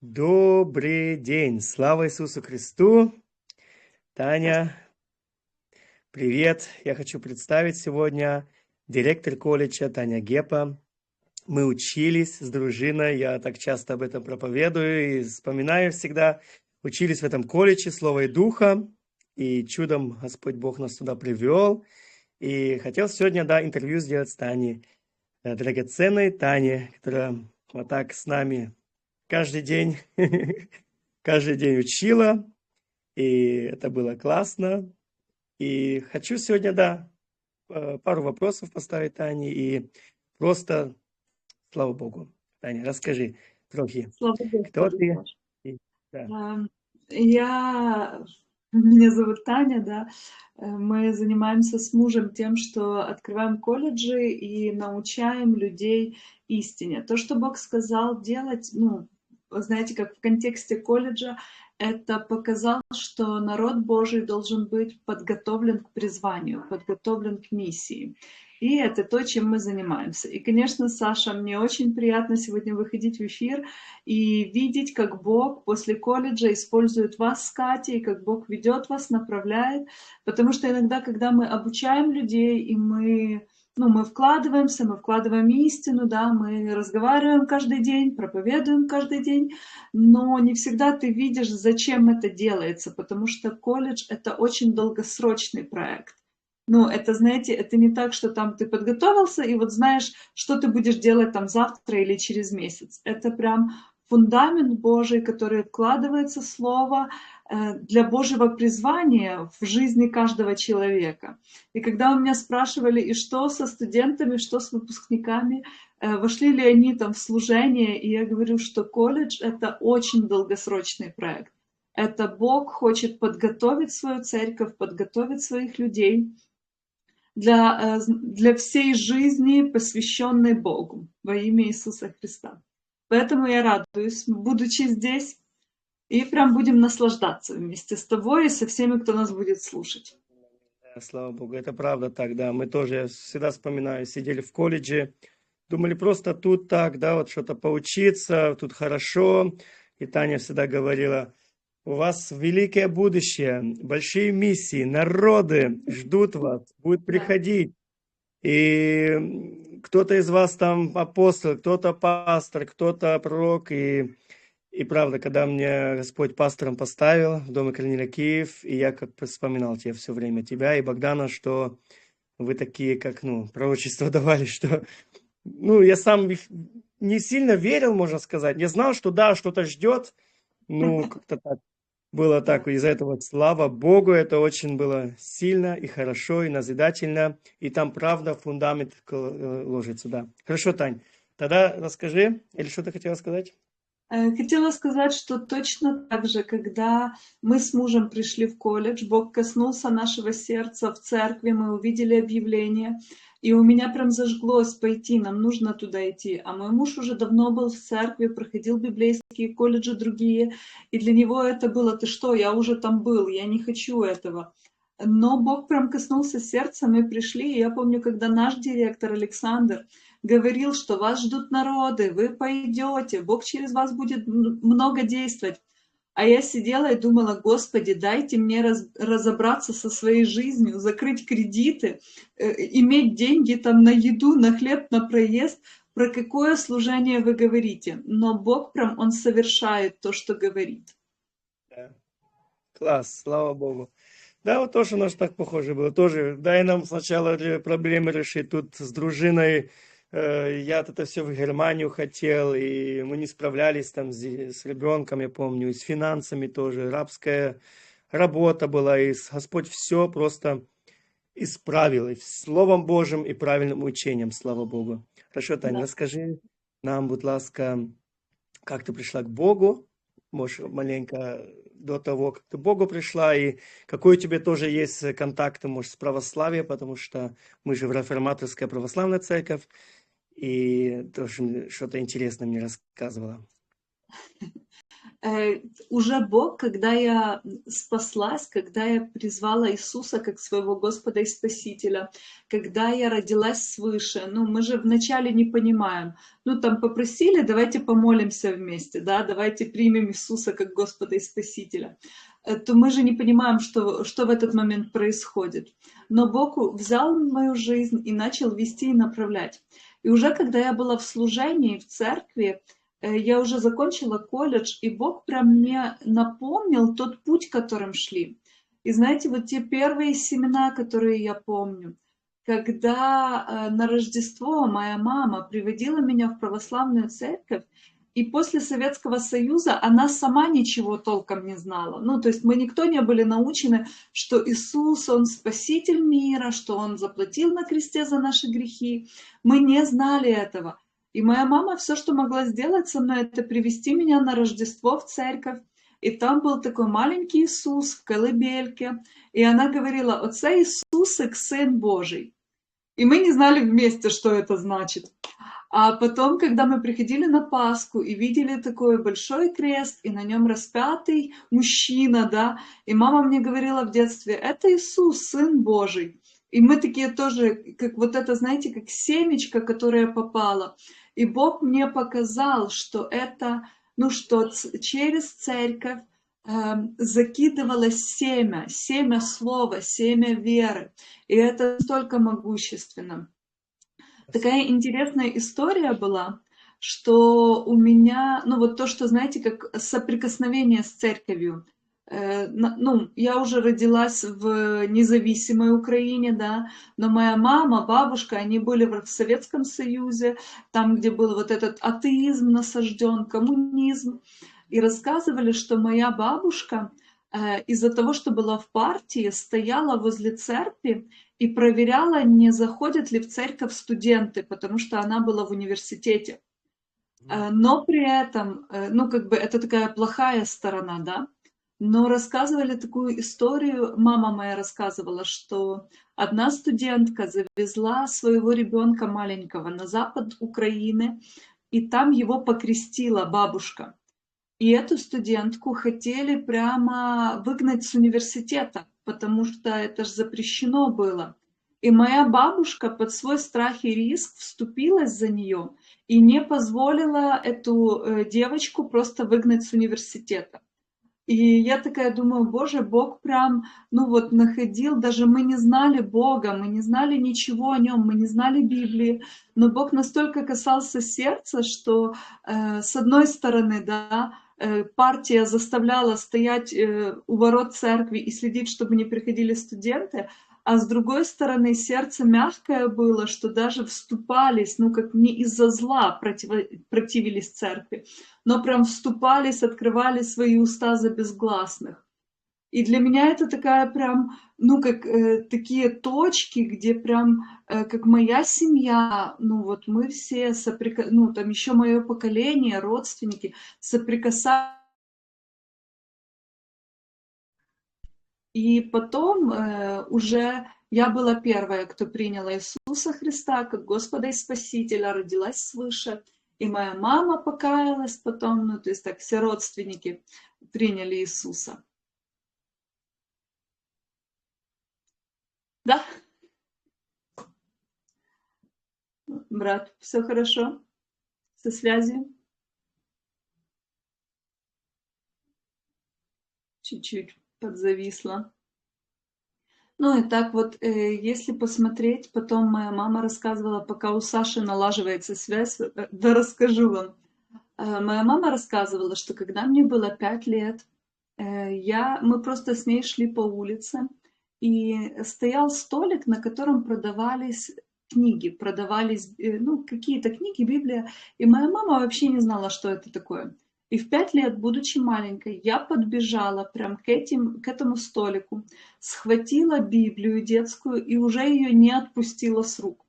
Добрый день! Слава Иисусу Христу! Таня, привет! Я хочу представить сегодня директор колледжа Таня Гепа. Мы учились с дружиной, я так часто об этом проповедую и вспоминаю всегда. Учились в этом колледже Слова и Духа, и чудом Господь Бог нас туда привел. И хотел сегодня, интервью сделать с Таней, драгоценной Тане, которая вот так с нами каждый день, каждый день учила, и это было классно. И хочу сегодня, пару вопросов поставить Тане, и просто, слава Богу. Таня, расскажи трохи, Слава кто Господу, ты? Саша. И- да. Эм, Я, меня зовут Таня, да. Мы занимаемся с мужем тем, что открываем колледжи и научаем людей истине. То, что Бог сказал делать, ну, вы знаете, как в контексте колледжа, это показал, что народ Божий должен быть подготовлен к призванию, подготовлен к миссии. И это то, чем мы занимаемся. И, конечно, Саша, мне очень приятно сегодня выходить в эфир и видеть, как Бог после колледжа использует вас с Катей, как Бог ведет вас, направляет. Потому что иногда, когда мы обучаем людей, и мы вкладываемся, мы вкладываем истину, да, мы разговариваем каждый день, проповедуем каждый день, но не всегда ты видишь, зачем это делается, потому что колледж — это очень долгосрочный проект. Ну, это, знаете, это не так, что там ты подготовился и вот знаешь, что ты будешь делать там завтра или через месяц. Это прям фундамент Божий, который вкладывается в Слово для Божьего призвания в жизни каждого человека. И когда у меня спрашивали, и что со студентами, что с выпускниками, вошли ли они там в служение, и я говорю, что колледж — это очень долгосрочный проект. Это Бог хочет подготовить свою церковь, подготовить своих людей для всей жизни, посвященной Богу во имя Иисуса Христа. Поэтому я радуюсь, будучи здесь, и прям будем наслаждаться вместе с тобой и со всеми, кто нас будет слушать. Да, слава Богу, это правда так, да. Мы тоже, я всегда вспоминаю, сидели в колледже, думали просто тут так, да, вот что-то поучиться, тут хорошо. И Таня всегда говорила: у вас великое будущее, большие миссии, народы ждут вас, будут Да. приходить. И кто-то из вас там апостол, кто-то пастор, кто-то пророк. И правда, когда мне Господь пастором поставил в Доме Корнеля Киев, и я как вспоминал тебе все время, тебя и Богдана, что вы такие, как, пророчество давали, что, я сам не сильно верил, можно сказать. Я знал, что да, что-то ждет, как-то так. Было Да. так, из-за этого слава Богу, это очень было сильно и хорошо, и назидательно, и там правда фундамент ложится, да. Хорошо, Тань, тогда расскажи, или что ты хотела сказать? Хотела сказать, что точно так же, когда мы с мужем пришли в колледж, Бог коснулся нашего сердца в церкви, мы увидели объявление, и у меня прям зажглось пойти, нам нужно туда идти. А мой муж уже давно был в церкви, проходил библейские колледжи другие, и для него это было: ты что, я уже там был, я не хочу этого. Но Бог прям коснулся сердца, мы пришли, и я помню, когда наш директор Александр говорил, что вас ждут народы, вы пойдете, Бог через вас будет много действовать. А я сидела и думала: Господи, дайте мне разобраться со своей жизнью, закрыть кредиты, иметь деньги там на еду, на хлеб, на проезд. Про какое служение вы говорите? Но Бог прям, Он совершает то, что говорит. Да. Класс, слава Богу. Да, вот тоже у нас так похоже было. Тоже дай нам сначала проблемы решить тут с дружиной. Я это все в Германию хотел, и мы не справлялись там с ребенком, я помню, и с финансами тоже. Рабская работа была, и Господь все просто исправил, и Словом Божьим, и правильным учением, слава Богу. Хорошо, Таня, Да. расскажи нам, будь ласка, как ты пришла к Богу, может, маленько до того, как ты к Богу пришла, и какой у тебя тоже есть контакты, может, с православием, потому что мы же в реформаторская православная церковь, и тоже что-то интересное мне рассказывала. Уже Бог, когда я спаслась, когда я призвала Иисуса как своего Господа и Спасителя, когда я родилась свыше, ну, мы же вначале не понимаем, ну, там попросили, давайте помолимся вместе, да, давайте примем Иисуса как Господа и Спасителя, то мы же не понимаем, что в этот момент происходит. Но Бог взял мою жизнь и начал вести и направлять. И уже когда я была в служении, в церкви, я уже закончила колледж, и Бог прям мне напомнил тот путь, которым шли. И знаете, вот те первые семена, которые я помню, когда на Рождество моя мама приводила меня в православную церковь, и после Советского Союза она сама ничего толком не знала. Ну, то есть мы никто не были научены, что Иисус, Он Спаситель мира, что Он заплатил на кресте за наши грехи. Мы не знали этого. И моя мама все, что могла сделать со мной, это привести меня на Рождество в церковь. И там был такой маленький Иисус в колыбельке. И она говорила: «Оце Иисусик, Сын Божий». И мы не знали вместе, что это значит. А потом, когда мы приходили на Пасху и видели такой большой крест, и на нем распятый мужчина, да, и мама мне говорила в детстве: «Это Иисус, Сын Божий». И мы такие тоже, как вот это, знаете, как семечко, которое попало. И Бог мне показал, что это, ну что через церковь закидывалось семя слова, семя веры. И это настолько могущественно. Такая интересная история была, что у меня, ну вот то, что, знаете, как соприкосновение с церковью. Ну, я уже родилась в независимой Украине, да, но моя мама, бабушка, они были в Советском Союзе, там, где был вот этот атеизм насажден, коммунизм, и рассказывали, что моя бабушка из-за того, что была в партии, стояла возле церкви и проверяла, не заходят ли в церковь студенты, потому что она была в университете. Но при этом, ну, как бы это такая плохая сторона, да, но рассказывали такую историю, мама моя рассказывала, что одна студентка завезла своего ребенка маленького на запад Украины, и там его покрестила бабушка. И эту студентку хотели прямо выгнать с университета, потому что это же запрещено было. И моя бабушка под свой страх и риск вступилась за нее и не позволила эту девочку просто выгнать с университета. И я такая думаю: Боже, Бог прям, ну вот находил, даже мы не знали Бога, мы не знали ничего о нем, мы не знали Библии, но Бог настолько касался сердца, что с одной стороны, да, партия заставляла стоять у ворот церкви и следить, чтобы не приходили студенты, а с другой стороны сердце мягкое было, что даже вступались, ну как не из-за зла противились церкви, но прям вступались, открывали свои уста за безгласных. И для меня это такая прям, ну, как такие точки, где прям, как моя семья, ну, вот мы все, ну, там еще мое поколение, родственники, соприкасаются. И потом уже я была первая, кто приняла Иисуса Христа как Господа и Спасителя, родилась свыше. И моя мама покаялась потом, ну, то есть так все родственники приняли Иисуса. Да, брат, все хорошо со связью? Чуть-чуть подзависла. Ну и так вот, если посмотреть, потом моя мама рассказывала, пока у Саши налаживается связь, да расскажу вам. Моя мама рассказывала, что когда мне было 5 лет, мы просто с ней шли по улице, и стоял столик, на котором продавались книги, продавались ну, какие-то книги, Библия, и моя мама вообще не знала, что это такое. И в 5 лет, будучи маленькой, я подбежала прям к этому столику, схватила Библию детскую и уже ее не отпустила с рук.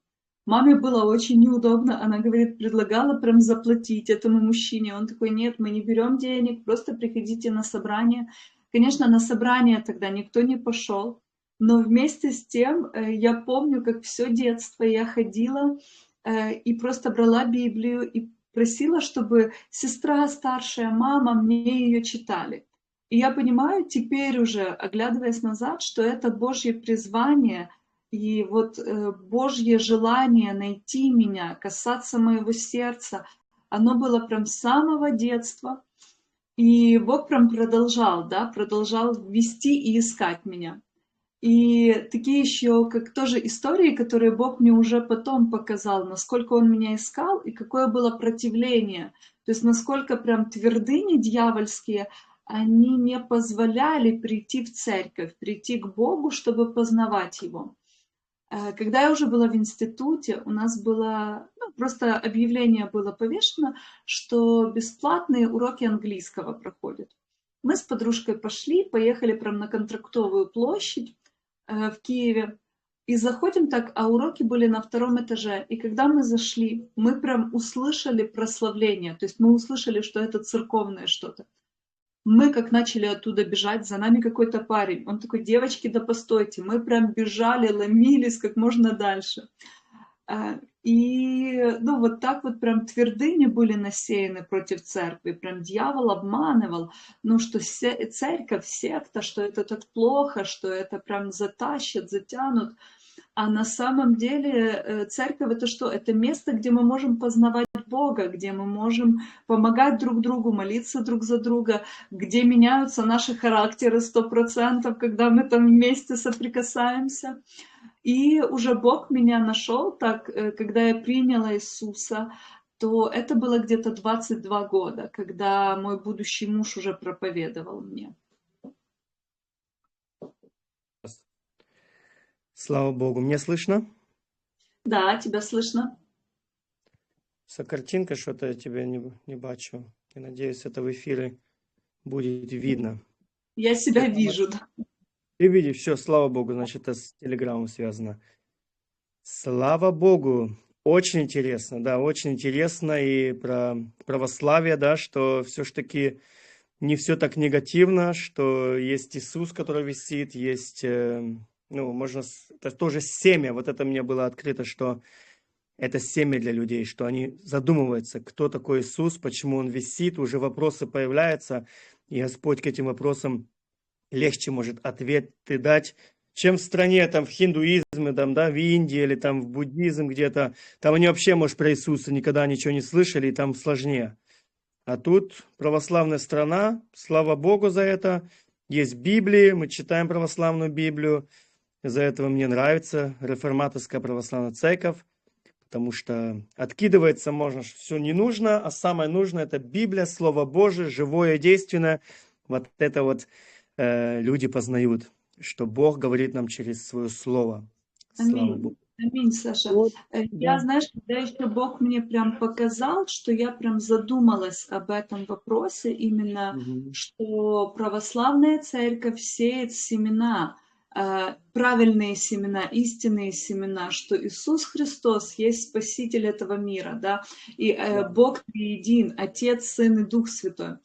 Маме было очень неудобно, она говорит, предлагала прям заплатить этому мужчине. Он такой: нет, мы не берем денег, просто приходите на собрание. Конечно, на собрание тогда никто не пошел, но вместе с тем я помню, как все детство я ходила и просто брала Библию и просила, чтобы сестра, старшая мама мне ее читали. И я понимаю теперь уже, оглядываясь назад, что это Божье призвание и вот Божье желание найти меня, касаться моего сердца, оно было прям с самого детства. И Бог прям продолжал, да, продолжал вести и искать меня. И такие еще, как тоже истории, которые Бог мне уже потом показал, насколько Он меня искал и какое было противление. То есть насколько прям твердыни дьявольские, они не позволяли прийти в церковь, прийти к Богу, чтобы познавать Его. Когда я уже была в институте, у нас было, ну, просто объявление было повешено, что бесплатные уроки английского проходят. Мы с подружкой поехали прям на Контрактовую площадь в Киеве, и заходим так, а уроки были на 2-м этаже. И когда мы зашли, мы прям услышали прославление, то есть мы услышали, что это церковное что-то. Мы как начали оттуда бежать, за нами какой-то парень. Он такой: девочки, да постойте. Мы прям бежали, ломились как можно дальше. И, ну, вот так вот прям твердыни были насеяны против церкви. Прям дьявол обманывал, ну, что церковь, секта, что это так плохо, что это прям затащат, затянут. А на самом деле церковь — это что? Это место, где мы можем познавать Бога, где мы можем помогать друг другу, молиться друг за друга, где меняются наши характеры 100%, когда мы там вместе соприкасаемся. И уже Бог меня нашел так, когда я приняла Иисуса, то это было где-то 22 года, когда мой будущий муж уже проповедовал мне. Слава Богу. Мне слышно? Да, тебя слышно? Картинка, что-то я тебя не бачу. Я надеюсь, это в эфире будет видно. Я себя вижу. Ты видишь, все, слава Богу, значит, это с Телеграмом связано. Слава Богу. Очень интересно, да, очень интересно. И про православие, да, что все-таки не все так негативно, что есть Иисус, который висит, есть, ну, можно, это тоже семя. Вот это мне было открыто, что это семя для людей, что они задумываются, кто такой Иисус, почему Он висит, уже вопросы появляются, и Господь к этим вопросам легче может ответы дать, чем в стране, там, в хиндуизме, там, да, в Индии или там в буддизм где-то. Там они вообще, может, про Иисуса никогда ничего не слышали, и там сложнее. А тут православная страна, слава Богу за это. Есть Библия, мы читаем православную Библию. Из-за этого мне нравится реформаторская православная церковь, потому что откидывается можно, что все не нужно, а самое нужное — это Библия, Слово Божие, живое, действенное. Вот это вот люди познают, что Бог говорит нам через свое Слово. Слава Аминь. Богу. Аминь, Саша. Вот, Я, да. знаешь, когда еще Бог мне прям показал, что я прям задумалась об этом вопросе, именно, Мгм. что православная церковь сеет семена, правильные семена, истинные семена, что Иисус Христос есть Спаситель этого мира, да, и Да. Бог триедин, Отец, Сын и Дух Святой.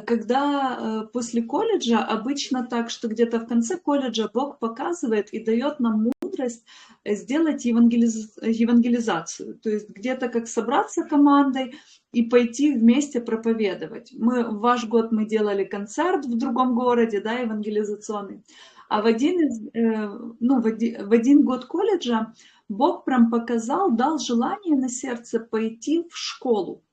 Когда после колледжа обычно так, что где-то в конце колледжа Бог показывает и дает нам мудрость сделать евангелизацию. То есть где-то как собраться командой и пойти вместе проповедовать. В ваш год мы делали концерт в другом городе, да, евангелизационный. А в один год колледжа Бог прям показал, дал желание на сердце пойти в школу.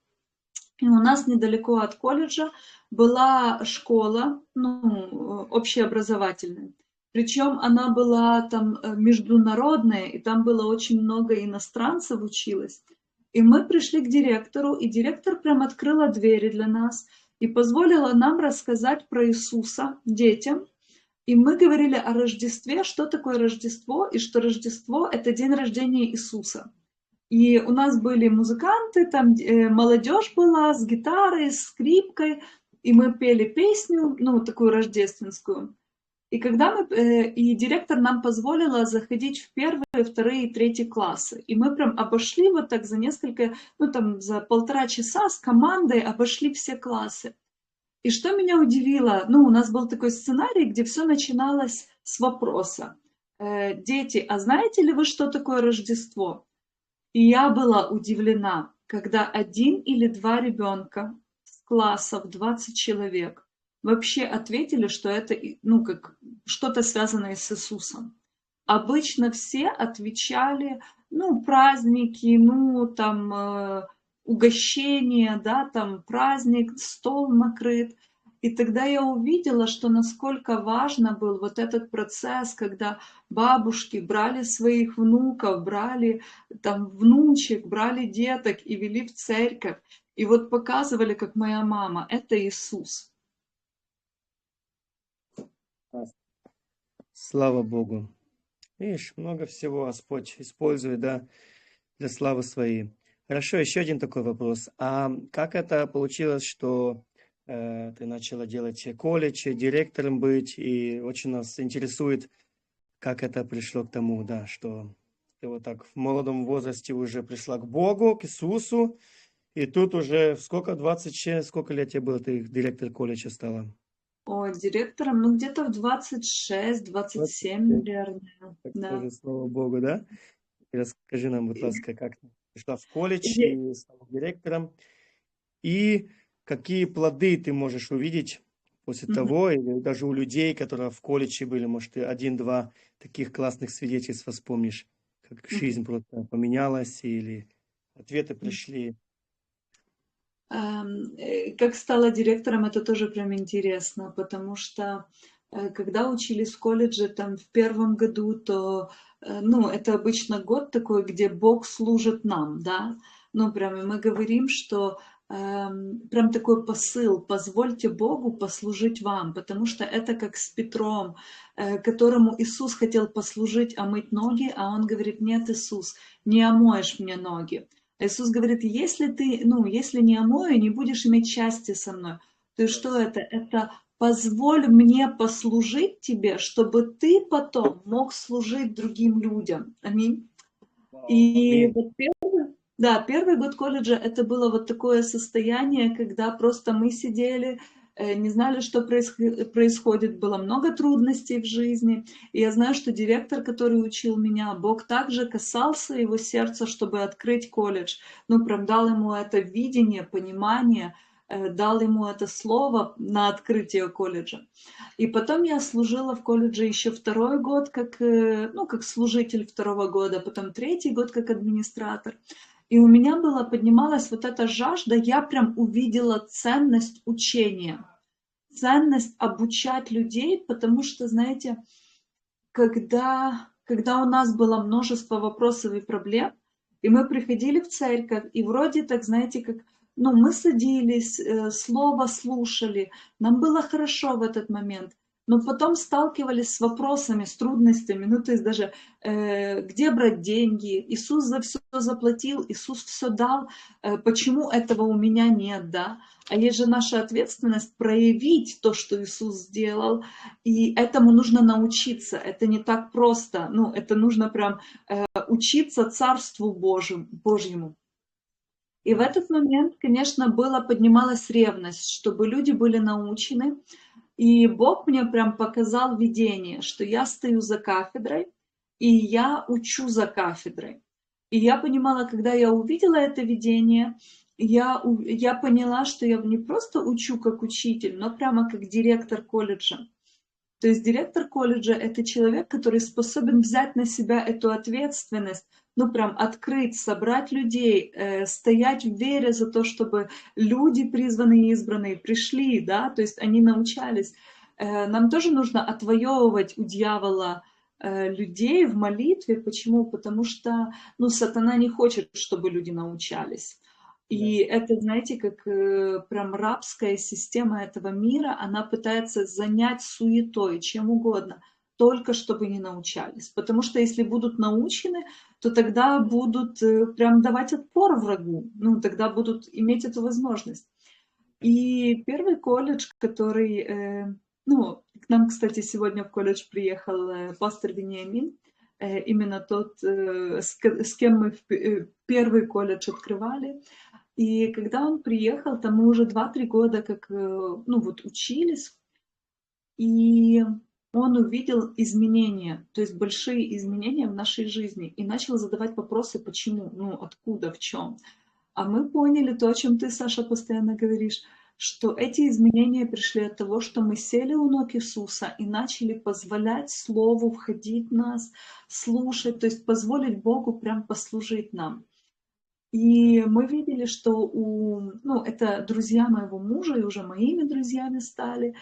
И у нас недалеко от колледжа была школа, ну, общеобразовательная. Причем она была там международная, и там было очень много иностранцев училось. И мы пришли к директору, и директор прям открыла двери для нас и позволила нам рассказать про Иисуса детям. И мы говорили о Рождестве, что такое Рождество, и что Рождество — это день рождения Иисуса. И у нас были музыканты, там молодежь была с гитарой, с скрипкой, и мы пели песню, ну, такую рождественскую. И и директор нам позволила заходить в первые, вторые и третьи классы. И мы прям обошли вот так за несколько, ну, там, за 1,5 часа с командой обошли все классы. И что меня удивило, ну, у нас был такой сценарий, где все начиналось с вопроса. Дети, а знаете ли вы, что такое Рождество? И я была удивлена. когда один или два ребенка с классов 20 человек вообще ответили, что это ну, как что-то связанное с Иисусом. Обычно все отвечали, ну, праздники, ну, там, угощение, да, там, праздник, стол накрыт. И тогда я увидела, что насколько важно был вот этот процесс, когда бабушки брали своих внуков, брали там внучек, брали деток и вели в церковь. И вот показывали, как моя мама, это Иисус. Слава Богу. Видишь, много всего Господь использует, да, для славы своей. Хорошо, еще один такой вопрос. А как это получилось, что ты начала делать колледж, директором быть, и очень нас интересует, как это пришло к тому, да, что ты вот так в молодом возрасте уже пришла к Богу, к Иисусу, и тут уже сколько, 26, сколько лет тебе было, ты директор колледжа стала? О, директором, ну где-то в 26-27, 26. наверное, Так да. тоже, слава Богу, да? І розкажи нам, будь ласка, как ты пришла в колледж и стала директором, и какие плоды ты можешь увидеть после Мгм. того, или даже у людей, которые в колледже были, может, ты один-два таких классных свидетельств вспомнишь, как Мгм. жизнь просто поменялась, или ответы пришли. Как стала директором, это тоже прям интересно, потому что когда учились в колледже там в первом году, то ну, это обычно год такой, где Бог служит нам, да, ну, прям и мы говорим, что прям такой посыл, позвольте Богу послужить вам, потому что это как с Петром, которому Иисус хотел послужить, омыть ноги, а он говорит, нет, Иисус, не омоешь мне ноги. Иисус говорит, если ты, ну, если не омою, не будешь иметь счастья со мной. То есть что это? Это позволь мне послужить тебе, чтобы ты потом мог служить другим людям. Аминь. Вау, И аминь. вот да, первый год колледжа это было вот такое состояние, когда просто мы сидели, не знали, что происходит, было много трудностей в жизни. И я знаю, что директор, который учил меня, Бог также касался его сердца, чтобы открыть колледж. Ну, прям дал ему это видение, понимание, дал ему это слово на открытие колледжа. И потом я служила в колледже еще второй год, как, ну, как служитель второго года, потом третий год как администратор. И у меня была, поднималась вот эта жажда, я прям увидела ценность учения, ценность обучать людей, потому что, знаете, когда у нас было множество вопросов и проблем, и мы приходили в церковь, и вроде так, знаете, как, ну, мы садились, слово слушали, нам было хорошо в этот момент, но потом сталкивались с вопросами, с трудностями, ну, то есть даже где брать деньги, Иисус за все заплатил, Иисус все дал, почему этого у меня нет, да? А есть же наша ответственность проявить то, что Иисус сделал, и этому нужно научиться, это не так просто, ну, это нужно прям учиться Царству Божьему. И в этот момент, конечно, поднималась ревность, чтобы люди были научены. И Бог мне прям показал видение, что я стою за кафедрой, и я учу за кафедрой. И я понимала, когда я увидела это видение, я поняла, что я не просто учу как учитель, но прямо как директор колледжа. То есть директор колледжа – это человек, который способен взять на себя эту ответственность, ну прям открыть, собрать людей, стоять в вере за то, чтобы люди, призванные и избранные, пришли, да, то есть они научались. Нам тоже нужно отвоевывать у дьявола людей в молитве. Почему? Потому что, ну, сатана не хочет, чтобы люди научались. Да. И это, знаете, как прям рабская система этого мира, она пытается занять суетой, чем угодно, только чтобы не научались. Потому что если будут научены, то тогда будут прям давать отпор врагу, ну, тогда будут иметь эту возможность. И первый колледж, который, ну, к нам, кстати, сегодня в колледж приехал пастор Вениамин, именно тот, с кем мы первый колледж открывали. И когда он приехал, там мы уже 2-3 года как, ну вот учились, и он увидел изменения, то есть большие изменения в нашей жизни, и начал задавать вопросы, почему, ну откуда, в чем. А мы поняли то, о чем ты, Саша, постоянно говоришь, что эти изменения пришли от того, что мы сели у ног Иисуса и начали позволять Слову входить в нас, слушать, то есть позволить Богу прям послужить нам. И мы видели, что ну, это друзья моего мужа, и уже моими друзьями стали.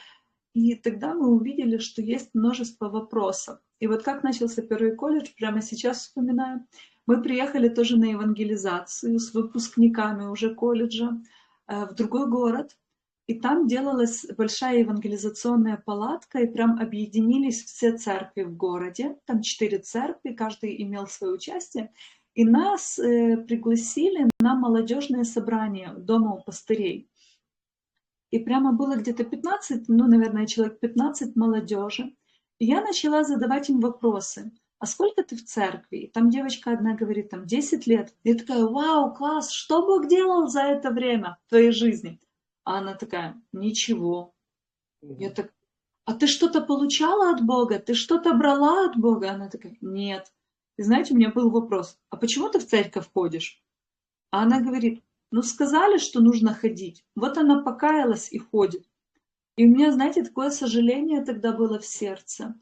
И тогда мы увидели, что есть множество вопросов. И вот как начался первый колледж, прямо сейчас вспоминаю, мы приехали тоже на евангелизацию с выпускниками уже колледжа в другой город. И там делалась большая евангелизационная палатка, и прям объединились все церкви в городе. Там 4 церкви, каждый имел свое участие. И нас пригласили на молодежное собрание дома у пастырей. И прямо было где-то 15, ну, наверное, человек 15 молодежи. И я начала задавать им вопросы. А сколько ты в церкви? И там девочка одна говорит, там 10 лет. И я такая, вау, класс, что Бог делал за это время в твоей жизни? А она такая, ничего. Я так, а ты что-то получала от Бога? Ты что-то брала от Бога? Она такая, нет. И знаете, у меня был вопрос, а почему ты в церковь ходишь? А она говорит, ну сказали, что нужно ходить. Вот она покаялась и ходит. И у меня, знаете, такое сожаление тогда было в сердце.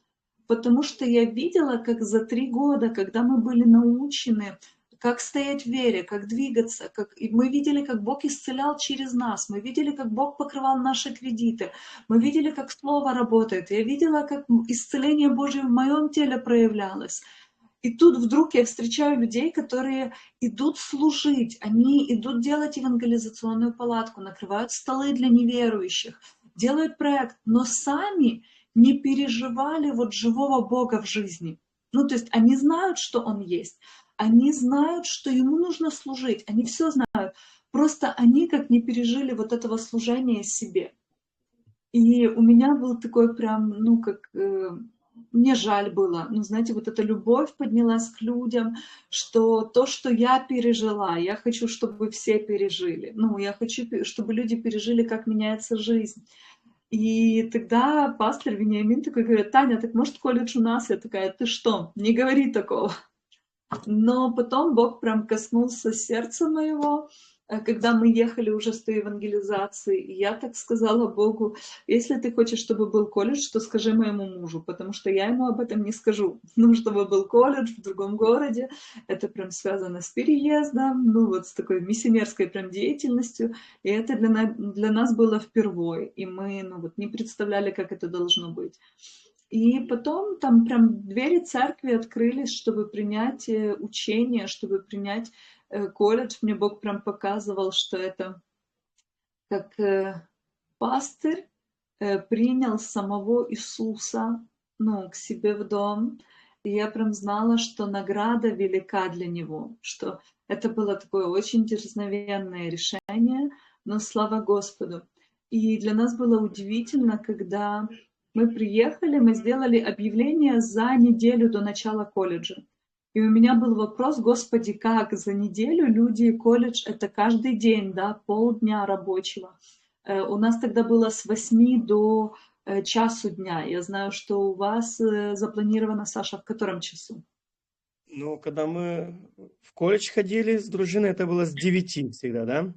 Потому что я видела, как за 3 года, когда мы были научены, как стоять в вере, как двигаться, и мы видели, как Бог исцелял через нас, мы видели, как Бог покрывал наши кредиты, мы видели, как Слово работает, я видела, как исцеление Божье в моем теле проявлялось. И тут вдруг я встречаю людей, которые идут служить, они идут делать евангелизационную палатку, накрывают столы для неверующих, делают проект, но сами не переживали вот живого Бога в жизни. Ну, то есть они знают, что Он есть, они знают, что Ему нужно служить, они все знают, просто они как не пережили вот этого служения себе. И у меня был такой прям, ну, как мне жаль было, ну, знаете, вот эта любовь поднялась к людям, что то, что я пережила, я хочу, чтобы все пережили. Ну, я хочу, чтобы люди пережили, как меняется жизнь. И тогда пастор Вениамин такой говорит, Таня, так может колледж у нас? Я такая, ты что, не говори такого. Но потом Бог прям коснулся сердца моего, когда мы ехали уже с той евангелизацией, и я так сказала Богу, если ты хочешь, чтобы был колледж, то скажи моему мужу, потому что я ему об этом не скажу. Ну, чтобы был колледж в другом городе, это прям связано с переездом, ну, вот с такой миссионерской прям деятельностью, и это для нас было впервые, и мы, ну, вот не представляли, как это должно быть. И потом там прям двери церкви открылись, чтобы принять учение, чтобы принять колледж. Мне Бог прям показывал, что это как пастырь принял самого Иисуса, ну, к себе в дом. И я прям знала, что награда велика для него, что это было такое очень дерзновенное решение, но слава Господу. И для нас было удивительно, когда мы приехали, мы сделали объявление за неделю до начала колледжа. И у меня был вопрос, Господи, как за неделю люди, колледж это каждый день, да, полдня рабочего. У нас тогда было с 8 до часу дня. Я знаю, что у вас запланировано, Саша, в котором часу? Ну, когда мы в колледж ходили с дружиной, это было с 9 всегда, да?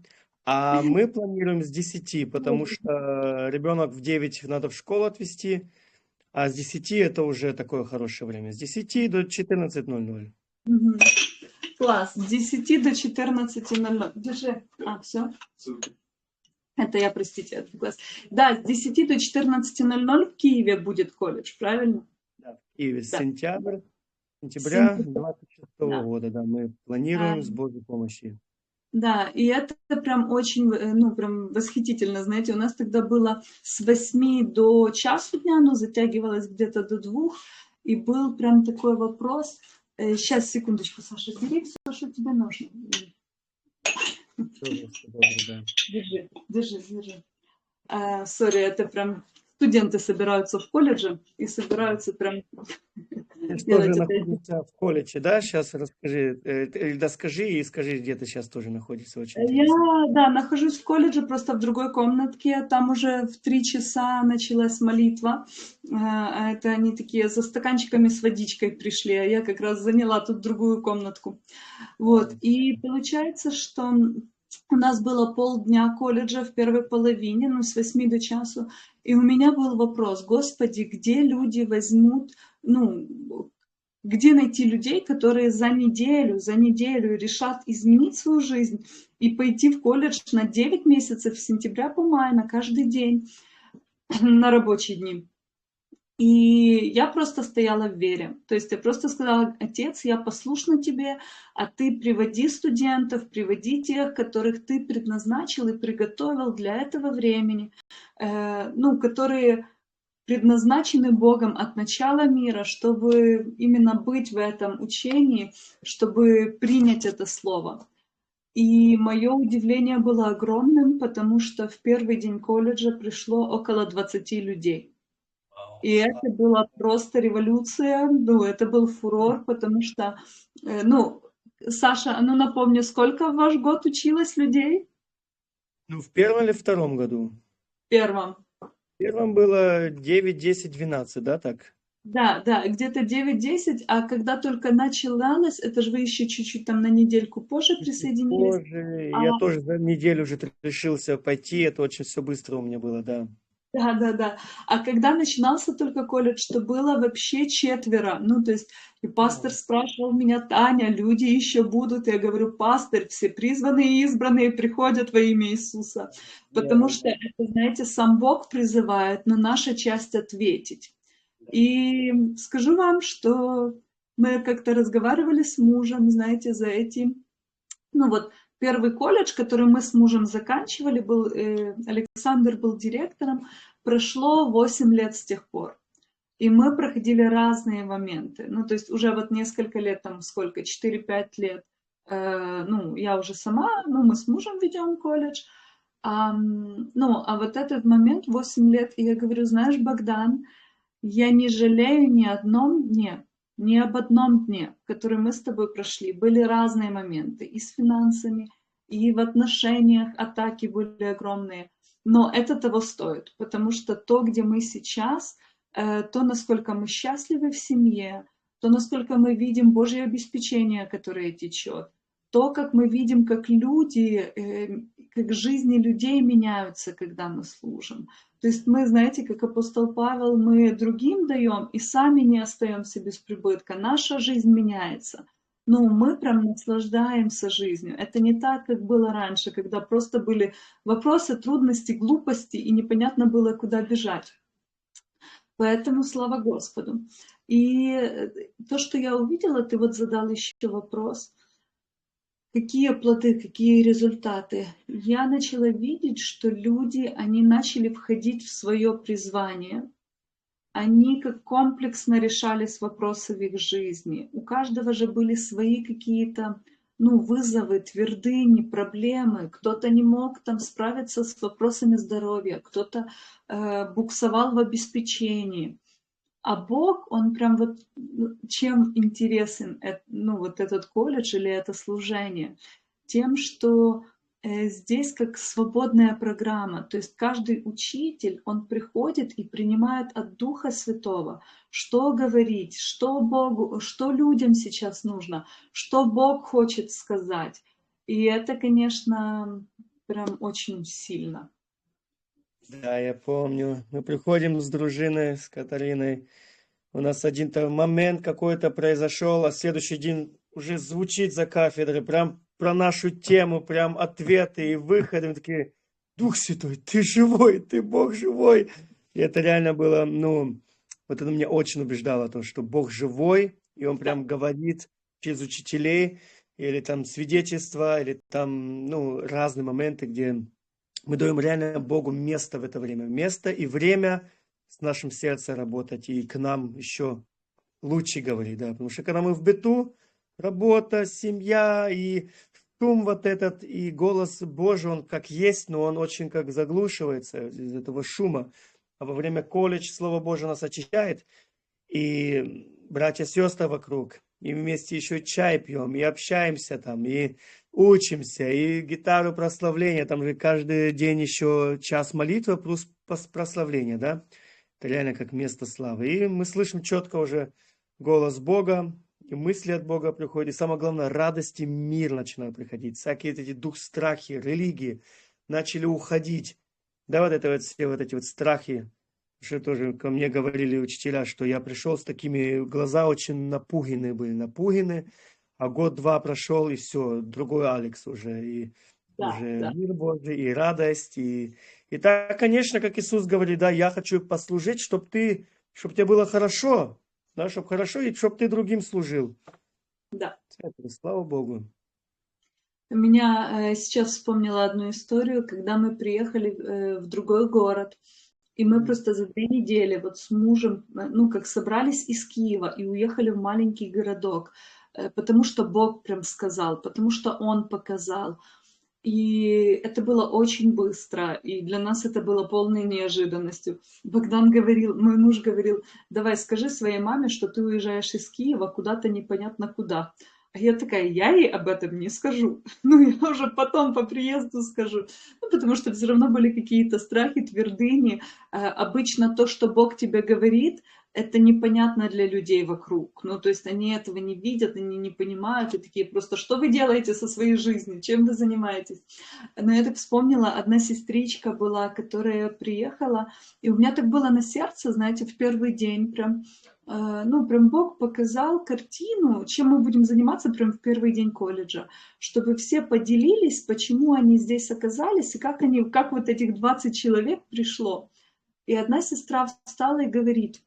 А мы планируем с 10, потому что ребенок в 9 надо в школу отвезти, а с 10 это уже такое хорошее время. С 10 до 14:00. Мгм. Класс. С 10 до 14:00. Держи. А, все. Это я, простите, отвлеклась. Да, с 10 до 14:00 в Киеве будет колледж, правильно? Да, в Киеве Да. сентября Сентябрь. 26 Да. года, да, мы А, планируем с Божьей помощью. Да, и это прям очень, ну, прям восхитительно. Знаете, у нас тогда было с 8 до часу дня, оно затягивалось где-то до 2, и был прям такой вопрос. Сейчас, секундочку, Саша, бери все, что тебе нужно. Пожалуйста, добрый, да. Держи, держи, держи. Сори, это прям студенты собираются в колледже и собираются прям Ты что же делать это. находишься в колледже, да? Сейчас расскажи, или доскажи и скажи, где ты сейчас тоже находишься, очень Я, интересно. да, нахожусь в колледже, просто в другой комнатке. Там уже в 3 часа началась молитва. Это они такие за стаканчиками с водичкой пришли, а я как раз заняла тут другую комнатку. Вот. И получается, что У нас было полдня колледжа в первой половине, ну, с 8 до часу. И у меня был вопрос: Господи, где люди возьмут, ну, где найти людей, которые за неделю решат изменить свою жизнь и пойти в колледж на 9 месяцев, с сентября по май, на каждый день, на рабочие дни. И я просто стояла в вере. То есть я просто сказала: Отец, я послушна тебе, а ты приводи студентов, приводи тех, которых ты предназначил и приготовил для этого времени, ну, которые предназначены Богом от начала мира, чтобы именно быть в этом учении, чтобы принять это слово. И мое удивление было огромным, потому что в первый день колледжа пришло около 20 людей. Вау, И это была просто революция, ну, это был фурор, потому что, ну, Саша, а ну напомни, сколько в ваш год училось людей? Ну, в первом или втором году? В первом. В первом было 9, 10, 12, да, так? Да, да, где-то 9-10, а когда только начиналось, это же вы еще чуть-чуть там на недельку позже Чуть присоединились. позже. А, Я тоже за неделю уже решился пойти. Это очень все быстро у меня было, да. да, да, да. А когда начинался только колледж, то было вообще четверо. Ну, то есть, и пастор Ой. спрашивал меня: Таня, люди еще будут? Я говорю: пастор, все призванные и избранные приходят во имя Иисуса. Потому Верно. что это, знаете, сам Бог призывает, но наша часть ответить. И скажу вам, что мы как-то разговаривали с мужем, знаете, за этим. Ну вот первый колледж, который мы с мужем заканчивали, был, Александр был директором, прошло 8 лет с тех пор. И мы проходили разные моменты. Ну, то есть уже вот несколько лет, там сколько, 4-5 лет, ну, я уже сама, ну, мы с мужем ведем колледж. Ну, а вот этот момент, 8 лет, и я говорю: знаешь, Богдан, я не жалею ни одном дне, ни об одном дне, который мы с тобой прошли. Были разные моменты и с финансами, и в отношениях атаки были огромные. Но это того стоит, потому что то, где мы сейчас, то, насколько мы счастливы в семье, то, насколько мы видим Божье обеспечение, которое течет, то, как мы видим, как люди, как жизни людей меняются, когда мы служим. То есть мы, знаете, как апостол Павел, мы другим даем и сами не остаемся без прибытка. Наша жизнь меняется. Ну, мы прям наслаждаемся жизнью. Это не так, как было раньше, когда просто были вопросы, трудности, глупости, и непонятно было, куда бежать. Поэтому слава Господу. И то, что я увидела, ты вот задал еще вопрос. Какие плоды, какие результаты? Я начала видеть, что люди, они начали входить в свое призвание. Они как комплексно решались вопросы в их жизни. У каждого же были свои какие-то, ну, вызовы, твердыни, проблемы. Кто-то не мог там справиться с вопросами здоровья, кто-то буксовал в обеспечении. А Бог, он прям вот, чем интересен, ну, вот этот колледж или это служение? Тем, что здесь как свободная программа, то есть каждый учитель, он приходит и принимает от Духа Святого, что говорить, что Богу, что людям сейчас нужно, что Бог хочет сказать. И это, конечно, прям очень сильно. Да, я помню. Мы приходим с дружиной, с Катариной. У нас один-то момент какой-то произошел, а следующий день уже звучит за кафедрой, прям про нашу тему, прям ответы и выходы. Мы такие: Дух Святой, ты живой, ты Бог живой. И это реально было, ну, вот это меня очень убеждало, то, что Бог живой, и Он Да. прям говорит через учителей, или там свидетельства, или там, ну, разные моменты, где мы даем реально Богу место в это время. Место и время с нашим сердцем работать, и к нам еще лучше говорить, да. Потому что когда мы в быту, работа, семья и шум вот этот, и голос Божий, он как есть, но он очень как заглушивается из этого шума. А во время колледж Слово Божие нас очищает, и братья и сестры вокруг, и вместе еще чай пьем, и общаемся там, и учимся, и гитару прославления, там же каждый день еще час молитвы плюс прославление, да, это реально как место славы. И мы слышим четко уже голос Бога, и мысли от Бога приходят, и самое главное, радость и мир начинают приходить. Всякие эти дух страхи, религии начали уходить. Да, вот это вот все вот эти вот страхи, что тоже ко мне говорили учителя, что я пришел с такими, глаза очень напуганы были, напуганы, а год-два прошел, и все, другой Алекс уже, и Да, уже да. мир Божий, и радость, и так, конечно, как Иисус говорит, да, я хочу послужить, чтобы тебе было хорошо, да, чтобы хорошо, и чтобы ты другим служил. Да. Слава Богу. Меня сейчас вспомнила одну историю, когда мы приехали в другой город, и мы просто за 2 недели вот с мужем, ну, как собрались из Киева и уехали в маленький городок, потому что Бог прям сказал, потому что Он показал. И это было очень быстро, и для нас это было полной неожиданностью. Богдан говорил, мой муж говорил, давай скажи своей маме, что ты уезжаешь из Киева куда-то непонятно куда. А я такая, я ей об этом не скажу. Ну, я уже потом по приезду скажу. Ну, потому что все равно были какие-то страхи, твердыни. Обычно то, что Бог тебе говорит, это непонятно для людей вокруг. Ну, то есть они этого не видят, они не понимают, и такие просто, что вы делаете со своей жизнью, чем вы занимаетесь? Но я так вспомнила, одна сестричка была, которая приехала, и у меня так было на сердце, знаете, в первый день прям, ну, прям Бог показал картину, чем мы будем заниматься прям в первый день колледжа, чтобы все поделились, почему они здесь оказались, и как вот этих 20 человек пришло. И одна сестра встала и говорит,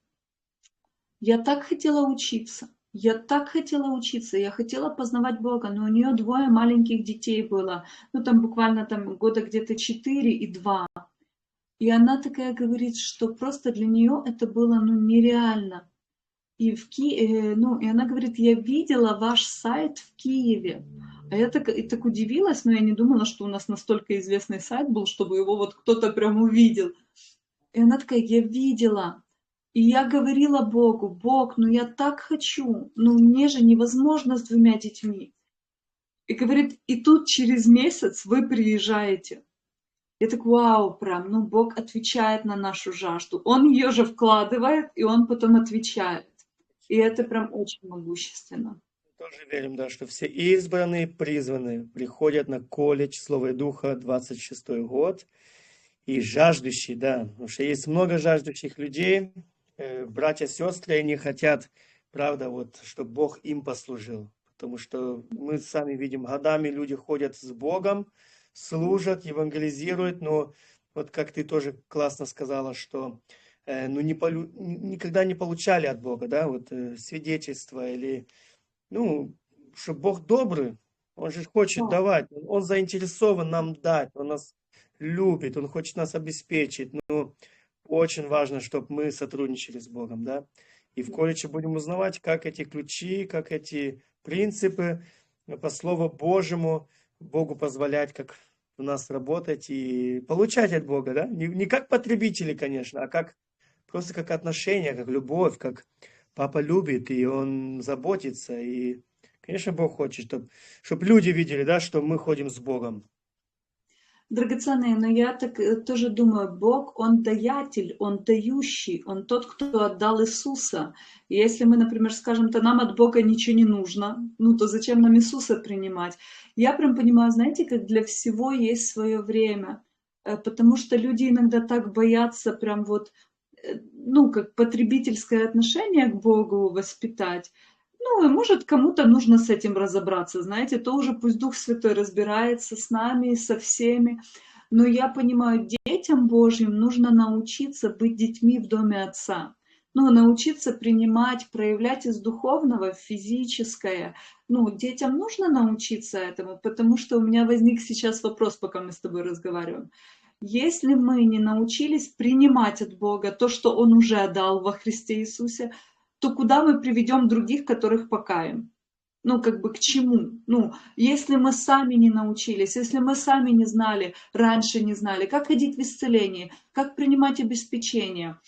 я так хотела учиться. Я так хотела учиться, я хотела познавать Бога, но у нее 2 маленьких детей было, ну там буквально там года где-то 4 и 2. И она такая говорит, что просто для нее это было ну нереально. Ну, и она говорит, я видела ваш сайт в Киеве. А я так удивилась, но я не думала, что у нас настолько известный сайт был, чтобы его вот кто-то прям увидел. И она такая, я видела. И я говорила Богу, Бог, ну я так хочу, ну мне же невозможно с 2 детьми. И говорит, и тут через месяц вы приезжаете. Я так, вау, прям, ну Бог отвечает на нашу жажду. Он ее же вкладывает, и он потом отвечает. И это прям очень могущественно. Тоже верим, да, что все избранные, призванные приходят на колледж Слова и Духа 26-й год. И жаждущие, да, потому что есть много жаждущих людей, братья, сестры, они хотят, правда, вот, чтобы Бог им послужил. Потому что мы сами видим, годами люди ходят с Богом, служат, евангелизируют, но вот как ты тоже классно сказала, что ну, никогда не получали от Бога, да, вот свидетельства или, ну, что Бог добрый, Он же хочет Да. давать, Он заинтересован нам дать, Он нас любит, Он хочет нас обеспечить, но очень важно, чтобы мы сотрудничали с Богом, да, и в колледже будем узнавать, как эти ключи, как эти принципы по Слову Божьему Богу позволять, как у нас работать и получать от Бога, да, не как потребители, конечно, а как просто как отношение, как любовь, как папа любит, и он заботится, и, конечно, Бог хочет, чтобы люди видели, да, что мы ходим с Богом. Драгоценные, но я так тоже думаю, Бог, Он даятель, Он дающий, Он тот, кто отдал Иисуса. И если мы, например, скажем, то нам от Бога ничего не нужно, ну то зачем нам Иисуса принимать? Я прям понимаю, знаете, как для всего есть свое время. Потому что люди иногда так боятся прям вот, ну, как потребительское отношение к Богу воспитать. Ну, и может, кому-то нужно с этим разобраться, знаете, то уже пусть Дух Святой разбирается с нами, со всеми. Но я понимаю, детям Божьим нужно научиться быть детьми в доме Отца. Ну, научиться принимать, проявлять из духовного в физическое. Ну, детям нужно научиться этому, потому что у меня возник сейчас вопрос, пока мы с тобой разговариваем. Если мы не научились принимать от Бога то, что Он уже дал во Христе Иисусе, то куда мы приведем других, которых покаем? Ну, как бы к чему? Ну, если мы сами не научились, если мы сами не знали, раньше не знали, как ходить в исцелении, как принимать обеспечение,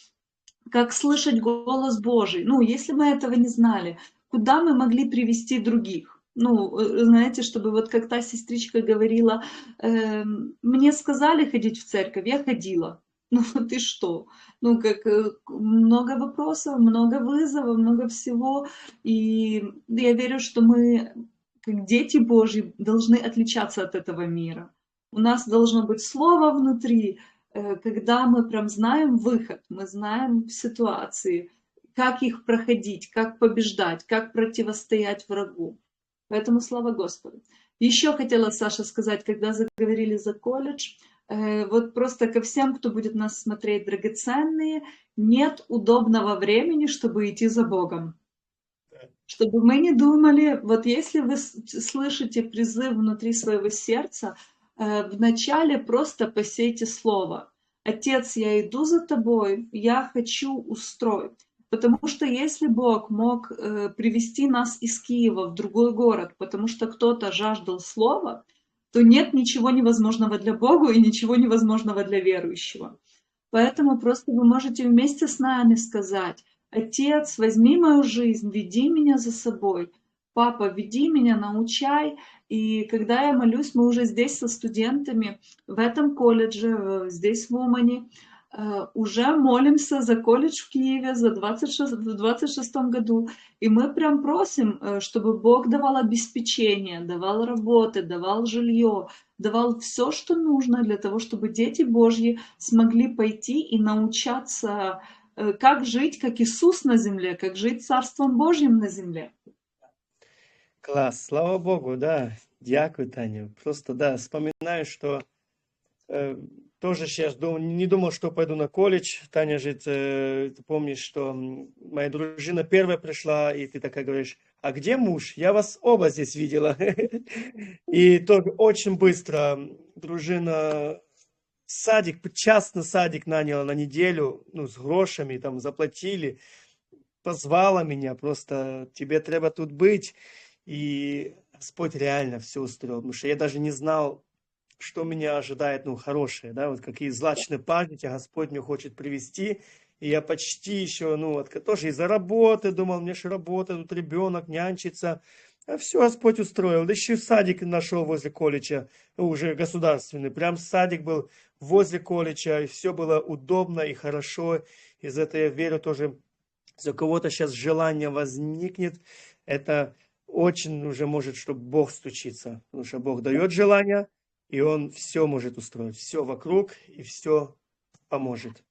как слышать голос Божий. Ну, если мы этого не знали, куда мы могли привести других? Ну, знаете, чтобы вот как та сестричка говорила, мне сказали ходить в церковь, я ходила. Ну, ты что? Ну, как много вопросов, много вызовов, много всего. И я верю, что мы, как дети Божьи, должны отличаться от этого мира. У нас должно быть слово внутри, когда мы прям знаем выход, мы знаем ситуации, как их проходить, как побеждать, как противостоять врагу. Поэтому слава Господу. Еще хотела, Саша, сказать, когда заговорили за колледж, вот просто ко всем, кто будет нас смотреть, драгоценные, нет удобного времени, чтобы идти за Богом. Чтобы мы не думали, вот если вы слышите призыв внутри своего сердца, вначале просто посейте слово. Отец, я иду за тобой, я хочу устроить. Потому что если Бог мог привести нас из Киева в другой город, потому что кто-то жаждал слова, то нет ничего невозможного для Бога и ничего невозможного для верующего. Поэтому просто вы можете вместе с нами сказать: Отец, возьми мою жизнь, веди меня за собой. Папа, веди меня, научай. И когда я молюсь, мы уже здесь со студентами в этом колледже, здесь в Умане, уже молимся за колледж в Киеве в 26-м году. И мы прям просим, чтобы Бог давал обеспечение, давал работы, давал жилье, давал все, что нужно для того, чтобы дети Божьи смогли пойти и научаться, как жить, как Иисус на земле, как жить Царством Божьим на земле. Класс, слава Богу, да. Дякую, Таня. Просто, да, вспоминаю, что тоже сейчас не думал, что пойду на колледж. Таня же, ты помнишь, что моя дружина первая пришла, и ты такая говоришь: а где муж? Я вас оба здесь видела. И тоже очень быстро дружина садик, частный садик наняла на неделю, ну, с грошами, там, заплатили, позвала меня, просто тебе треба тут быть. И Господь реально все устроил, потому что я даже не знал, что меня ожидает, ну, хорошее, да, вот какие злачные памяти Господь мне хочет привести. И я почти еще, ну, вот, тоже из-за работы думал, мне же работа, тут ребенок нянчится. А все Господь устроил. Да еще садик нашел возле колледжа, уже государственный. Прям садик был возле колледжа, и все было удобно и хорошо. Из этого я верю тоже, если у кого-то сейчас желание возникнет, это очень уже может, чтобы Бог стучится. Потому что Бог дает желание, и Он все может устроить, все вокруг, и все поможет.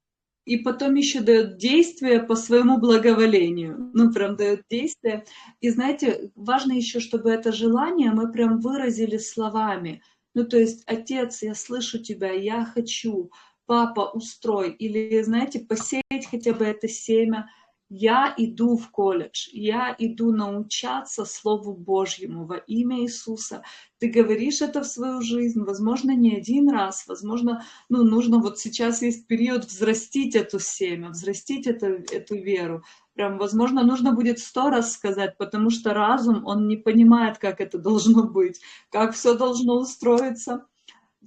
И потом еще дает действие по своему благоволению. Ну, прям дает действие. И знаете, важно еще, чтобы это желание мы прям выразили словами. Ну, то есть, Отец, я слышу тебя, я хочу, папа, устрой. Или, знаете, посеять хотя бы это семя. Я иду в колледж, я иду научаться Слову Божьему во имя Иисуса. Ты говоришь это в свою жизнь, возможно, не один раз, возможно, ну, нужно вот сейчас есть период взрастить эту семя, взрастить эту веру. Прям, возможно, нужно будет 100 раз сказать, потому что разум, он не понимает, как это должно быть, как все должно устроиться.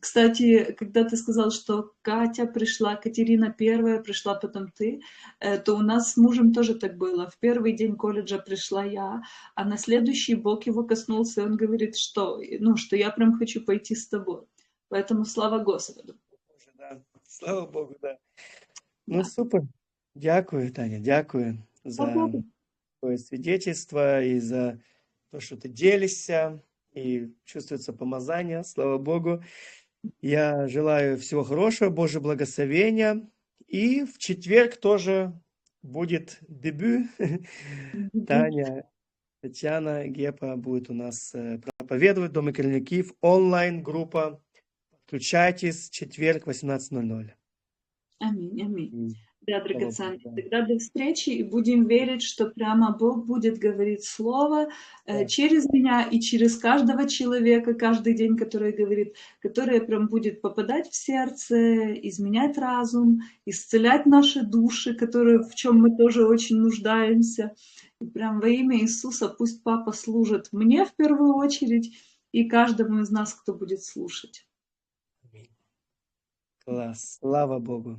Кстати, когда ты сказал, что Катя пришла, Катерина первая пришла, потом ты, то у нас с мужем тоже так было. В первый день колледжа пришла я, а на следующий Бог его коснулся, и он говорит, что, ну, что я прям хочу пойти с тобой. Поэтому слава Господу. Да. Слава Богу, да. Ну, Да. супер. Дякую, Таня, дякую Слава за Богу. твое свидетельство и за то, что ты делишься, и чувствуется помазание, слава Богу. Я желаю всего хорошего, Божьего благословения. И в четверг тоже будет дебют. Таня, Татьяна Гепа будет у нас проповедовать в Доме Корняков, онлайн-группа. Включайтесь, четверг, 18:00. Аминь, аминь. Да, Слава Богу, драгоценный. да. Тогда до встречи и будем верить, что прямо Бог будет говорить Слово Да. через меня и через каждого человека каждый день, который говорит, которое прям будет попадать в сердце, изменять разум, исцелять наши души, которые, в чем мы тоже очень нуждаемся. И прям во имя Иисуса пусть Папа служит мне в первую очередь и каждому из нас, кто будет слушать. Класс. Слава Богу.